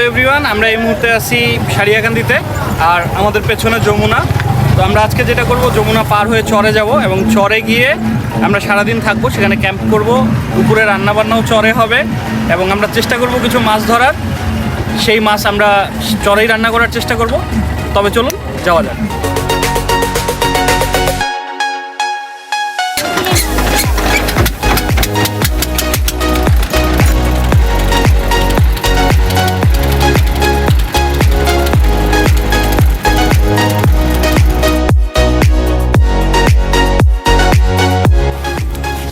Everyone, আমরা এই মুহূর্তে আছি সারিয়াকান্দিতে আর আমাদের পেছনে যমুনা। তো আমরা আজকে যেটা করব, যমুনা পার হয়ে চরে যাব এবং চরে গিয়ে আমরা সারাদিন থাকবো, সেখানে ক্যাম্প করব। দুপুরে রান্নাবান্নাও চরে হবে এবং আমরা চেষ্টা করব কিছু মাছ ধরার। সেই মাছ আমরা চরেই রান্না করার চেষ্টা করব। তবে চলুন যাওয়া যাক।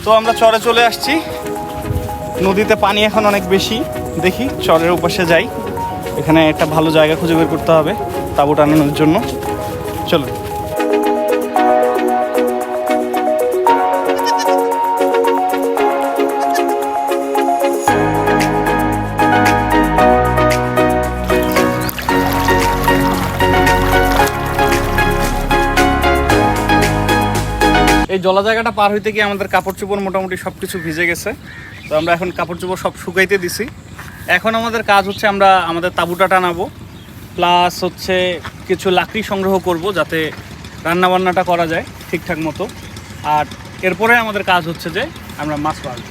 তো আমরা চরে চলে আসছি। নদীতে পানি এখন অনেক বেশি। দেখি চরের উপাসে যাই। এখানে একটা ভালো জায়গা খুঁজে বের করতে হবে তাঁবু টানানোর জন্য। চলো। এই জলা জায়গাটা পার হইতে গিয়ে আমাদের কাপড় চোপড় মোটামুটি সব কিছু ভিজে গেছে। তো আমরা এখন কাপড় চোপড় সব শুকাইতে দিছি। এখন আমাদের কাজ হচ্ছে আমরা আমাদের তাঁবুটা টানাবো, প্লাস হচ্ছে কিছু লাকড়ি সংগ্রহ করব যাতে রান্নাবান্নাটা করা যায় ঠিকঠাক মতো। আর এরপরে আমাদের কাজ হচ্ছে যে আমরা মাছ মারব।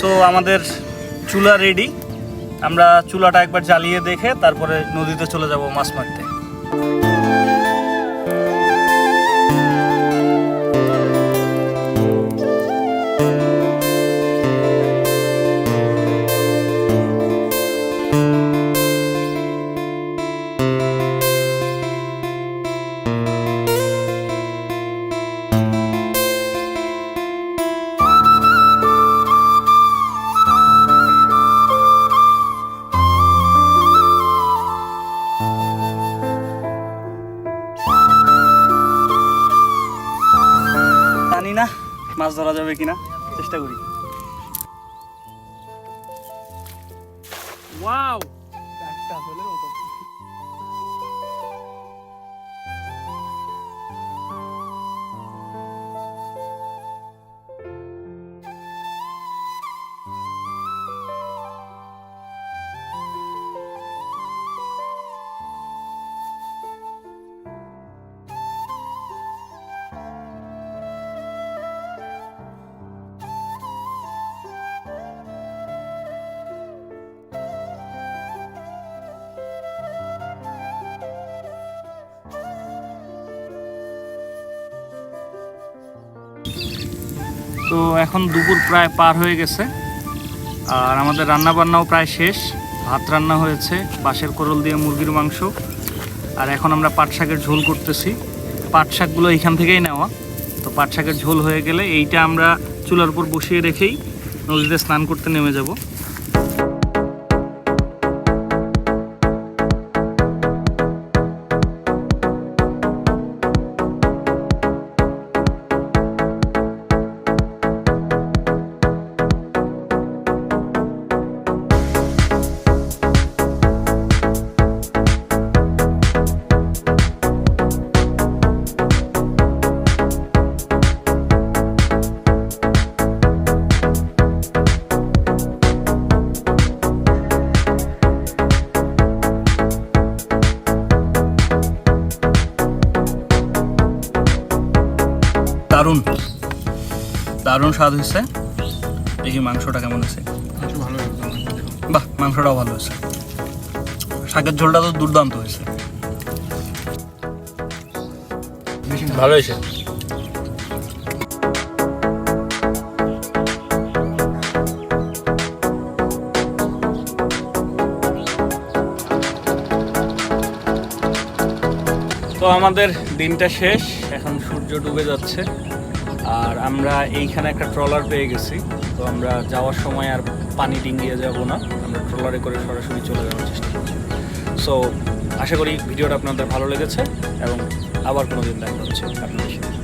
তো আমাদের চুলা রেডি। আমরা চুলাটা একবার জ্বালিয়ে দেখে তারপরে নদীতে চলে যাব মাছ মারতে। জানি না মাছ ধরা যাবে কিনা, চেষ্টা করি। ওয়াও, একটা হলের মতো। তো এখন দুপুর প্রায় পার হয়ে গেছে আর আমাদের রান্নাবান্নাও প্রায় শেষ। ভাত রান্না হয়েছে, বাঁশের কোরল দিয়ে মুরগির মাংস, আর এখন আমরা পাট শাকের ঝোল করতেছি। পাট শাকগুলো এইখান থেকেই নেওয়া। তো পাট শাকের ঝোল হয়ে গেলে এইটা আমরা চুলার উপর বসিয়ে রেখেই নদীতে স্নান করতে নেমে যাব। দারুণ দারুণ স্বাদ হয়েছে। দেখি মাংসটা কেমন হয়েছে। বাহ, মাংসটাও ভালো হয়েছে। শাকের ঝোলটা তো দুর্দান্ত হয়েছে, ভালো হয়েছে। তো আমাদের দিনটা শেষ, এখন সূর্য ডুবে যাচ্ছে। আর আমরা এইখানে একটা ট্রলার পেয়ে গেছি। তো আমরা যাওয়ার সময় আর পানি ডিঙ্গিয়ে যাব না, আমরা ট্রলারে করে সরাসরি চলে যাওয়ার চেষ্টা করছি। সো আশা করি ভিডিওটা আপনাদের ভালো লেগেছে এবং আবার কোনো দিন দেখা হচ্ছে আপনাদের সাথে।